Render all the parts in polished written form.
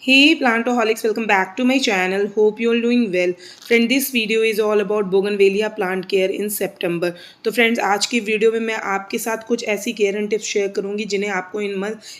Hey plantaholics, welcome back to my channel. Hope you all doing well. Friend, this video is all about bougainvillea plant care in September. तो friends आज की video में मैं आपके साथ कुछ ऐसी केयर एंड टिप्स शेयर करूंगी जिन्हें आपको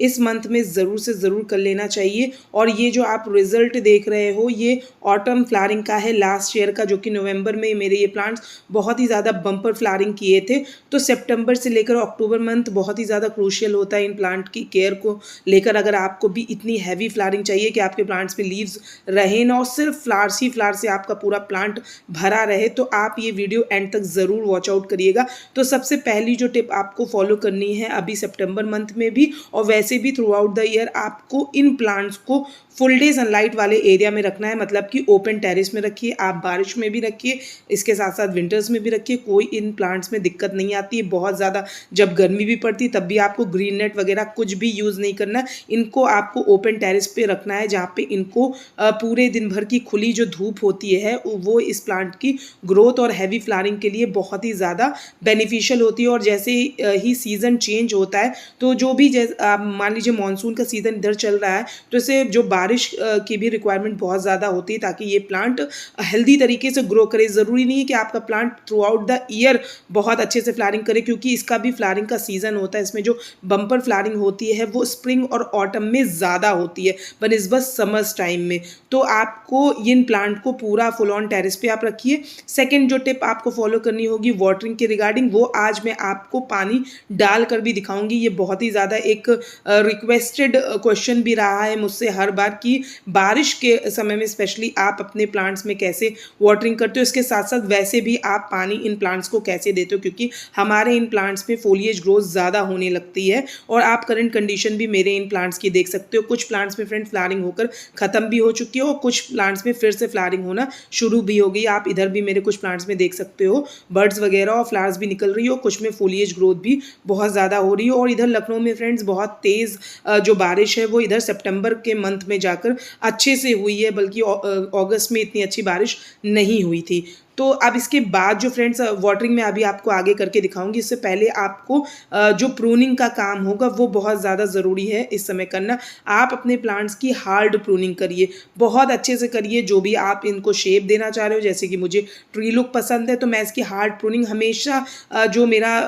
इस मंथ में ज़रूर से ज़रूर कर लेना चाहिए। और ये जो आप रिजल्ट देख रहे हो ये ऑटम फ्लावरिंग का है लास्ट ईयर का, जो कि नवंबर में मेरे ये प्लांट्स बहुत ही ज़्यादा बम्पर फ्लावरिंग किए थे। तो सितंबर से लेकर अक्टूबर मंथ बहुत ही ज़्यादा क्रूशियल होता है इन प्लांट की केयर को लेकर। अगर आपको भी इतनी हैवी फ्लावरिंग चाहिए कि आपके प्लांट्स में लीव्स रहे ना और सिर्फ फ्लावर्स ही फ्लावर से आपका पूरा प्लांट भरा रहे, तो आप ये वीडियो एंड तक ज़रूर वॉच आउट करिएगा। तो सबसे पहली जो टिप आपको फॉलो करनी है अभी सितंबर मंथ में भी और वैसे भी थ्रू आउट द ईयर, आपको इन प्लांट्स को फुल डे सनलाइट वाले एरिया में रखना है। मतलब कि ओपन टेरेस में रखिए, आप बारिश में भी रखिए, इसके साथ साथ विंटर्स में भी रखिए, कोई इन प्लांट्स में दिक्कत नहीं आती है। बहुत ज़्यादा जब गर्मी भी पड़ती है तब भी आपको ग्रीन नेट वगैरह कुछ भी यूज़ नहीं करना। इनको आपको ओपन टेरेस पे रखना है जहाँ पे इनको पूरे दिन भर की खुली जो धूप होती है वो इस प्लांट की ग्रोथ और हैवी फ्लावरिंग के लिए बहुत ही ज़्यादा बेनिफिशियल होती है। और जैसे ही सीज़न चेंज होता है तो जो भी मान लीजिए मानसून का सीज़न इधर चल रहा है तो इसे जो बारिश की भी रिक्वायरमेंट बहुत ज़्यादा होती है ताकि ये प्लांट हेल्दी तरीके से ग्रो करे। ज़रूरी नहीं है कि आपका plant through out the year बहुत अच्छे से फ्लावरिंग करे, क्योंकि इसका भी फ्लावरिंग का सीज़न होता है। इसमें जो बम्पर फ्लावरिंग होती है वो स्प्रिंग और ऑटम में ज़्यादा होती है बनस्बत समर्स टाइम में। तो आपको इन प्लांट को पूरा फुल ऑन टेरेस पे आप रखिए। सेकंड जो टिप आपको फॉलो करनी होगी वाटरिंग के रिगार्डिंग, वो आज मैं आपको पानी डालकर भी दिखाऊंगी। ये बहुत ही ज़्यादा एक रिक्वेस्टेड क्वेश्चन भी रहा है मुझसे हर बार कि बारिश के समय में स्पेशली आप अपने प्लांट्स में कैसे वाटरिंग करते हो, इसके साथ साथ वैसे भी आप पानी इन प्लांट्स को कैसे देते हो, क्योंकि हमारे इन प्लांट्स में फोलिएज ग्रोथ ज़्यादा होने लगती है। और आप करंट कंडीशन भी मेरे इन प्लांट्स की देख सकते हो। कुछ प्लांट्स में फ्रेंड फ्लावरिंग होकर ख़त्म भी हो चुकी है और कुछ प्लांट्स में फिर से फ्लावरिंग होना शुरू भी हो गई। आप इधर भी मेरे कुछ प्लांट्स में देख सकते हो बर्ड्स वगैरह और फ्लावर्स भी निकल रही हो, कुछ में फोलिएज ग्रोथ भी बहुत ज़्यादा हो रही हो। और इधर लखनऊ में फ्रेंड्स बहुत तेज़ जो बारिश है वो इधर सितंबर के मंथ में जाकर अच्छे से हुई है, बल्कि अगस्त में इतनी अच्छी बारिश नहीं हुई थी। तो अब इसके बाद जो फ्रेंड्स वाटरिंग में अभी आपको आगे करके दिखाऊंगी, इससे पहले आपको जो प्रूनिंग का काम होगा वो बहुत ज़्यादा ज़रूरी है इस समय करना। आप अपने प्लांट्स की हार्ड प्रूनिंग करिए, बहुत अच्छे से करिए। जो भी आप इनको शेप देना चाह रहे हो, जैसे कि मुझे ट्री लुक पसंद है तो मैं इसकी हार्ड प्रूनिंग हमेशा जो मेरा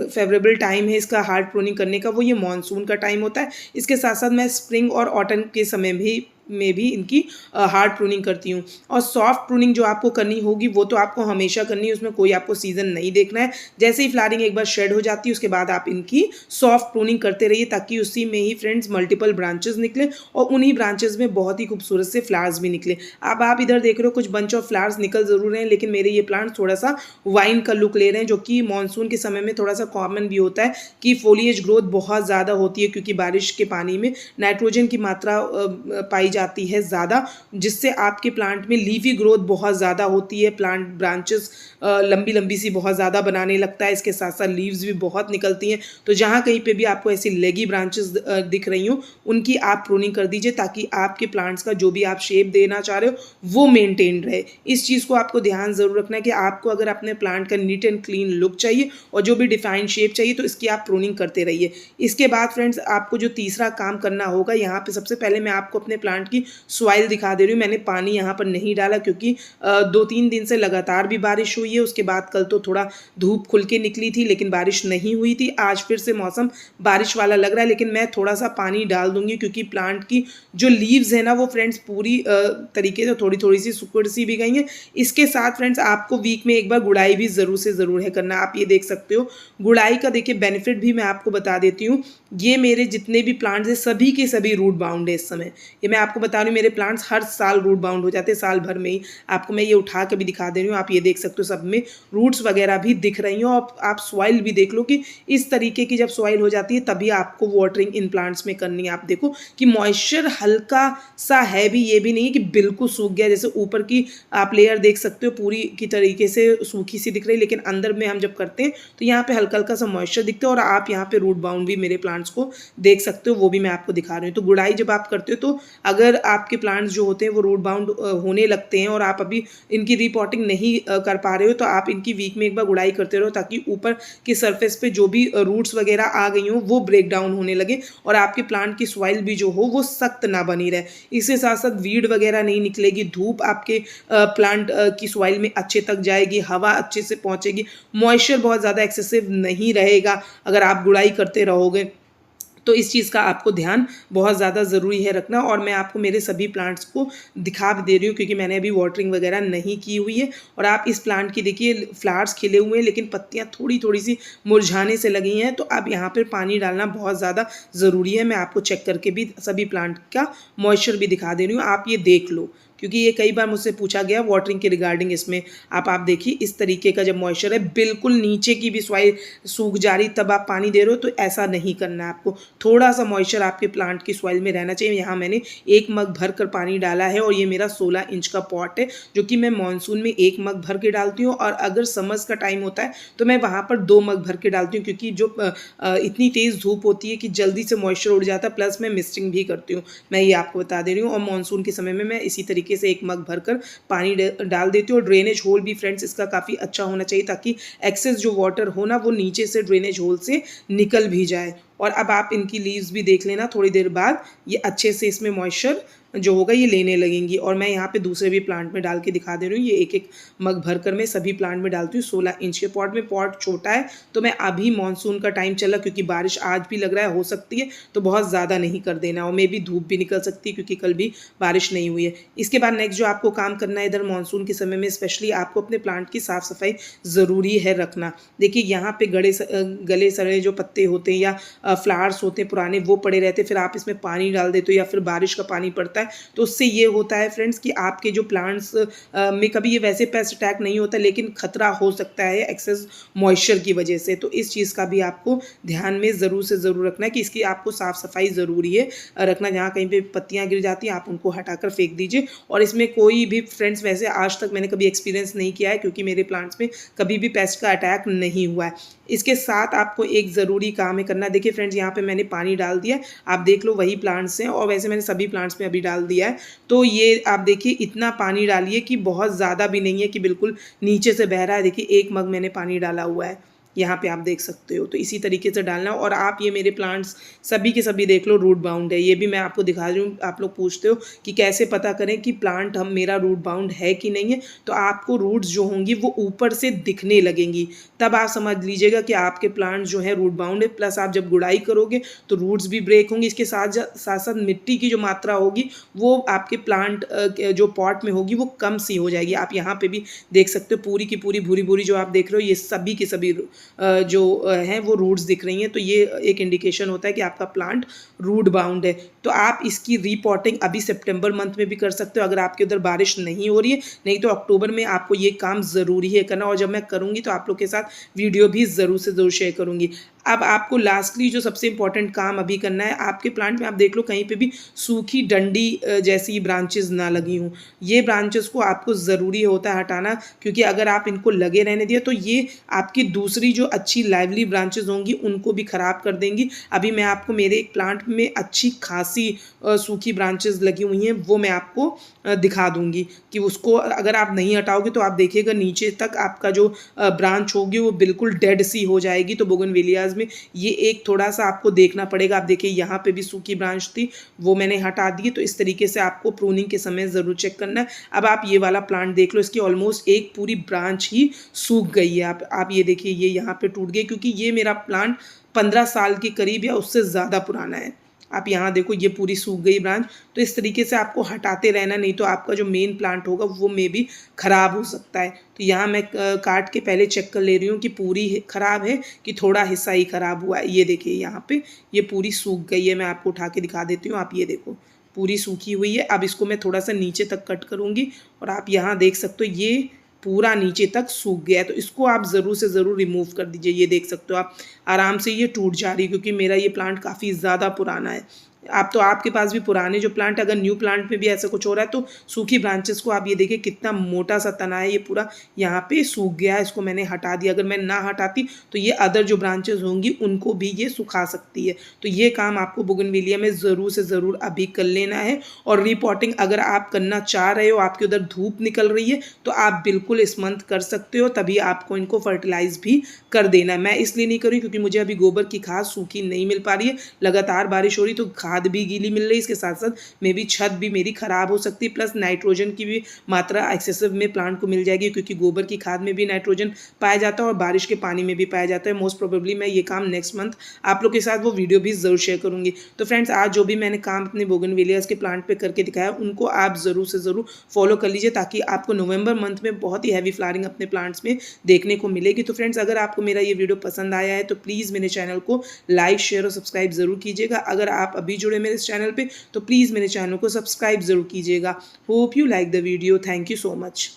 फेवरेबल टाइम है इसका हार्ड प्रूनिंग करने का वो ये मानसून का टाइम होता है। इसके साथ साथ मैं स्प्रिंग और ऑटम के समय भी इनकी हार्ड प्रूनिंग करती हूँ। और सॉफ्ट प्रूनिंग जो आपको करनी होगी वो तो आपको हमेशा करनी है, उसमें कोई आपको सीज़न नहीं देखना है। जैसे ही फ्लावरिंग एक बार शेड हो जाती है उसके बाद आप इनकी सॉफ्ट प्रूनिंग करते रहिए, ताकि उसी में ही फ्रेंड्स मल्टीपल ब्रांचेस निकले और उन्हीं ब्रांचेस में बहुत ही खूबसूरत से फ्लावर्स भी निकले। अब आप इधर देख रहे हो कुछ बंच ऑफ फ्लावर्स निकल ज़रूर रहे हैं, लेकिन मेरे ये प्लांट थोड़ा सा वाइन का लुक ले रहे हैं, जो कि मानसून के समय में थोड़ा सा कॉमन भी होता है कि फोलिएज ग्रोथ बहुत ज़्यादा होती है, क्योंकि बारिश के पानी में नाइट्रोजन की मात्रा पाई जाती है ज़्यादा, जिससे आपके प्लांट में लीफी ग्रोथ बहुत ज़्यादा होती है। प्लांट ब्रांचेस लंबी लंबी सी बहुत ज़्यादा बनाने लगता है, इसके साथ साथ लीव्स भी बहुत निकलती हैं। तो जहाँ कहीं पे भी आपको ऐसी लेगी ब्रांचेस दिख रही हो उनकी आप प्रूनिंग कर दीजिए, ताकि आपके प्लांट्स का जो भी आप शेप देना चाह रहे हो वो मेनटेन रहे। इस चीज़ को आपको ध्यान ज़रूर रखना है कि आपको अगर अपने प्लांट का नीट एंड क्लीन लुक चाहिए और जो भी डिफाइंड शेप चाहिए तो इसकी आप प्रूनिंग करते रहिए। इसके बाद फ्रेंड्स आपको जो तीसरा काम करना होगा, यहाँ पे सबसे पहले मैं आपको अपने प्लांट की सॉइल दिखा दे रही हूँ। मैंने पानी यहाँ पर नहीं डाला क्योंकि 2-3 दिन से लगातार भी बारिश हुई है। उसके बाद कल तो थोड़ा धूप खुल के निकली थी लेकिन बारिश नहीं हुई थी। आज फिर से मौसम बारिश वाला लग रहा है, लेकिन मैं थोड़ा सा पानी डाल दूंगी क्योंकि प्लांट की जो लीव्स है ना वो फ्रेंड्स पूरी तरीके से थोड़ी थोड़ी सी सुकड़ सी भी गई हैं। इसके साथ फ्रेंड्स आपको वीक में एक बार गुड़ाई भी ज़रूर से ज़रूर है करना। आप ये देख सकते हो गुड़ाई का देखिए बेनिफिट भी मैं आपको बता देती हूँ। ये मेरे जितने भी प्लांट्स हैं सभी के सभी रूट बाउंड है इस समय। ये मैं आपको बता रही हूँ, मेरे प्लांट्स हर साल रूट बाउंड हो जाते हैं, साल भर में ही। आपको मैं ये उठा के भी दिखा दे रही हूँ, आप ये देख सकते हो सब में रूट्स वगैरह भी दिख रही हो। आप सॉइल भी देख लो कि इस तरीके की जब सॉइल हो जाती है तभी आपको वाटरिंग इन प्लांट्स में करनी है। आप देखो कि मॉइस्चर हल्का सा है भी, ये भी नहीं है कि बिल्कुल सूख गया। जैसे ऊपर की आप लेयर देख सकते हो पूरी की तरीके से सूखी सी दिख रही है, लेकिन अंदर में हम जब करते हैं तो यहाँ पे हल्का हल्का सा मॉइस्चर दिखता है। और आप यहाँ पे रूट बाउंड भी मेरे प्लांट्स को देख सकते हो, वो भी मैं आपको दिखा रही हूँ। तो गुड़ाई जब आप करते हो तो अगर अगर आपके प्लांट्स जो होते हैं वो रूट बाउंड होने लगते हैं और आप अभी इनकी रीपॉटिंग नहीं कर पा रहे हो, तो आप इनकी वीक में एक बार गुड़ाई करते रहो, ताकि ऊपर की सरफेस पे जो भी रूट्स वगैरह आ गई हो वो ब्रेक डाउन होने लगे और आपके प्लांट की सॉइल भी जो हो वो सख्त ना बनी रहे। इसके साथ साथ वीड वगैरह नहीं निकलेगी, धूप आपके प्लांट की सॉइल में अच्छे तक जाएगी, हवा अच्छे से पहुंचेगी, मॉइस्चर बहुत ज़्यादा एक्सेसिव नहीं रहेगा अगर आप गुड़ाई करते रहोगे। तो इस चीज़ का आपको ध्यान बहुत ज़्यादा ज़रूरी है रखना। और मैं आपको मेरे सभी प्लांट्स को दिखा भी दे रही हूँ, क्योंकि मैंने अभी वाटरिंग वगैरह नहीं की हुई है। और आप इस प्लांट की देखिए फ्लावर्स खिले हुए हैं, लेकिन पत्तियाँ थोड़ी थोड़ी सी मुरझाने से लगी हैं, तो अब यहाँ पर पानी डालना बहुत ज़्यादा ज़रूरी है। मैं आपको चेक करके भी सभी प्लांट का मॉइस्चर भी दिखा दे रही हूँ, आप ये देख लो, क्योंकि ये कई बार मुझसे पूछा गया वाटरिंग के रिगार्डिंग। इसमें आप देखिए इस तरीके का जब मॉइस्चर है, बिल्कुल नीचे की भी सॉइल सूख जा रही तब आप पानी दे रहे हो, तो ऐसा नहीं करना है आपको। थोड़ा सा मॉइस्चर आपके प्लांट की सॉइल में रहना चाहिए। यहाँ मैंने 1 मग भर कर पानी डाला है और ये मेरा 16 इंच का पॉट है, जो कि मैं मानसून में 1 मग भर के डालती हूँ, और अगर समर्स का टाइम होता है तो मैं वहाँ पर 2 मग भर के डालती हूँ, क्योंकि जो इतनी तेज़ धूप होती है कि जल्दी से मॉइस्चर उड़ जाता है, प्लस मैं मिस्टिंग भी करती हूँ, मैं ये आपको बता दे रही हूँ। और मानसून के समय में मैं इसी तरीके से 1 मग भरकर पानी डाल देती हूँ। और ड्रेनेज होल भी फ्रेंड्स इसका काफ़ी अच्छा होना चाहिए, ताकि एक्सेस जो वाटर हो ना वो नीचे से ड्रेनेज होल से निकल भी जाए। और अब आप इनकी लीव्स भी देख लेना, थोड़ी देर बाद ये अच्छे से इसमें मॉइस्चर जो होगा ये लेने लगेंगी। और मैं यहाँ पे दूसरे भी प्लांट में डाल के दिखा दे रही हूँ। ये 1-1 मग भरकर मैं सभी प्लांट में डालती हूँ। 16 इंच के पॉट में, पॉट छोटा है तो मैं अभी मानसून का टाइम चला, क्योंकि बारिश आज भी लग रहा है हो सकती है, तो बहुत ज़्यादा नहीं कर देना, और मे भी धूप भी निकल सकती है, क्योंकि कल भी बारिश नहीं हुई है। इसके बाद नेक्स्ट जो आपको काम करना है इधर मानसून के समय में स्पेशली, आपको अपने प्लांट की साफ़ सफाई ज़रूरी है रखना। देखिए यहाँ पे गले सड़े जो पत्ते होते हैं या फ्लावर्स होते हैं पुराने, वो पड़े रहते हैं, फिर आप इसमें पानी डाल देते हो या फिर बारिश का पानी पड़ता है, तो उससे ये होता है फ्रेंड्स कि आपके जो प्लांट्स में कभी ये वैसे पेस्ट अटैक नहीं होता, लेकिन खतरा हो सकता है एक्सेस मॉइस्चर की वजह से। तो इस चीज़ का भी आपको ध्यान में ज़रूर से ज़रूर रखना है कि इसकी आपको साफ़ सफाई ज़रूरी है रखना। जहाँ कहीं पे पत्तियाँ गिर जाती हैं आप उनको हटाकर फेंक दीजिए। और इसमें कोई भी फ्रेंड्स, वैसे आज तक मैंने कभी एक्सपीरियंस नहीं किया है, क्योंकि मेरे प्लांट्स में कभी भी पेस्ट का अटैक नहीं हुआ है। इसके साथ आपको एक ज़रूरी काम है करना। देखिए फ्रेंड्स यहाँ पे मैंने पानी डाल दिया है, आप देख लो वही प्लांट्स हैं, और वैसे मैंने सभी प्लांट्स में अभी डाल दिया है। तो ये आप देखिए इतना पानी डालिए कि बहुत ज़्यादा भी नहीं है कि बिल्कुल नीचे से बह रहा है। देखिए 1 मग मैंने पानी डाला हुआ है, यहाँ पे आप देख सकते हो। तो इसी तरीके से डालना। और आप ये मेरे प्लांट्स सभी के सभी देख लो रूट बाउंड है, ये भी मैं आपको दिखा रही हूँ। आप लोग पूछते हो कि कैसे पता करें कि प्लांट मेरा रूट बाउंड है कि नहीं है, तो आपको रूट्स जो होंगी वो ऊपर से दिखने लगेंगी, तब आप समझ लीजिएगा कि आपके प्लांट जो है रूट बाउंड है। प्लस आप जब गुड़ाई करोगे तो रूट्स भी ब्रेक होंगे। इसके साथ साथ मिट्टी की जो मात्रा होगी वो आपके प्लांट जो पॉट में होगी वो कम सी हो जाएगी। आप यहाँ पे भी देख सकते हो पूरी की पूरी भूरी भूरी जो आप देख रहे हो, ये सभी की सभी जो हैं वो रूट्स दिख रही हैं। तो ये एक इंडिकेशन होता है कि आपका प्लांट रूट बाउंड है। तो आप इसकी रीपॉटिंग अभी सितंबर मंथ में भी कर सकते हो, अगर आपके उधर बारिश नहीं हो रही है। नहीं तो अक्टूबर में आपको ये काम ज़रूरी है करना, और जब मैं करूँगी तो आप लोग के साथ वीडियो भी ज़रूर से ज़रूर शेयर करूँगी। अब आपको लास्टली जो सबसे इंपॉर्टेंट काम अभी करना है, आपके प्लांट में आप देख लो कहीं पे भी सूखी डंडी जैसी ब्रांचेस ना लगी हों। ये ब्रांचेस को आपको ज़रूरी होता है हटाना, क्योंकि अगर आप इनको लगे रहने दिया तो ये आपकी दूसरी जो अच्छी लाइवली ब्रांचेस होंगी उनको भी ख़राब कर देंगी। अभी मैं आपको मेरे एक प्लांट में अच्छी खासी सूखी ब्रांचेस लगी हुई हैं, वो मैं आपको दिखा दूंगी कि उसको अगर आप नहीं हटाओगे तो आप देखिएगा नीचे तक आपका जो ब्रांच होगी वो बिल्कुल डेड सी हो जाएगी। तो बोगनवेलियाज में ये एक थोड़ा सा आपको देखना पड़ेगा। आप देखिए यहाँ पे भी सूखी ब्रांच थी, वो मैंने हटा दी। तो इस तरीके से आपको प्रूनिंग के समय ज़रूर चेक करना है। अब आप ये वाला प्लांट देख लो, इसकी ऑलमोस्ट एक पूरी ब्रांच ही सूख गई है। आप ये देखिए ये यहाँ पे टूट गई, क्योंकि ये मेरा प्लांट 15 साल के करीब या उससे ज़्यादा पुराना है। आप यहाँ देखो ये पूरी सूख गई ब्रांच। तो इस तरीके से आपको हटाते रहना, नहीं तो आपका जो मेन प्लांट होगा वो मे भी ख़राब हो सकता है। तो यहाँ मैं काट के पहले चेक कर ले रही हूँ कि पूरी ख़राब है कि थोड़ा हिस्सा ही ख़राब हुआ है। ये देखिए यहाँ पे ये पूरी सूख गई है। मैं आपको उठा के दिखा देती हूँ। आप ये देखो पूरी सूखी हुई है। अब इसको मैं थोड़ा सा नीचे तक कट करूँगी, और आप यहाँ देख सकते हो ये पूरा नीचे तक सूख गया है। तो इसको आप ज़रूर से ज़रूर रिमूव कर दीजिए। ये देख सकते हो आप आराम से ये टूट जा रही है, क्योंकि मेरा ये प्लांट काफ़ी ज़्यादा पुराना है। आप तो आपके पास भी पुराने जो प्लांट, अगर न्यू प्लांट में भी ऐसा कुछ हो रहा है तो सूखी ब्रांचेस को आप ये देखिए कितना मोटा सा तना है, ये पूरा यहाँ पे सूख गया है, इसको मैंने हटा दिया। अगर मैं ना हटाती तो ये अदर जो ब्रांचेस होंगी उनको भी ये सुखा सकती है। तो ये काम आपको बोगनवेलिया में ज़रूर से ज़रूर अभी कर लेना है। और रिपोर्टिंग अगर आप करना चाह रहे हो, आपके उधर धूप निकल रही है, तो आप बिल्कुल इस मंथ कर सकते हो, तभी आपको इनको फर्टिलाइज भी कर देना है। मैं इसलिए नहीं करी क्योंकि मुझे अभी गोबर की खाद सूखी नहीं मिल पा रही है, लगातार बारिश हो रही तो खाद भी गीली मिल रही है, इसके साथ साथ मे भी छत भी मेरी खराब हो सकती है, प्लस नाइट्रोजन की भी मात्रा एक्सेसिव में प्लांट को मिल जाएगी, क्योंकि गोबर की खाद में भी नाइट्रोजन पाया जाता है और बारिश के पानी में भी पाया जाता है। मोस्ट प्रोबेबली मैं ये काम नेक्स्ट मंथ आप लोग के साथ वो वीडियो भी जरूर शेयर करूंगी। तो फ्रेंड्स, आज जो भी मैंने काम अपने बोगनवेलियास के प्लांट पे करके दिखाया, उनको आप जरूर से जरूर फॉलो कर लीजिए, ताकि आपको नवंबर मंथ में बहुत ही हैवी फ्लावरिंग अपने प्लांट्स में देखने को मिलेगी। तो फ्रेंड्स, अगर आपको मेरा ये वीडियो पसंद आया है तो प्लीज़ मेरे चैनल को लाइक, शेयर और सब्सक्राइब जरूर कीजिएगा। अगर आप अभी जुड़े मेरे इस चैनल पे तो प्लीज़ मेरे चैनल को सब्सक्राइब जरूर कीजिएगा। Hope you like the video. Thank you so much.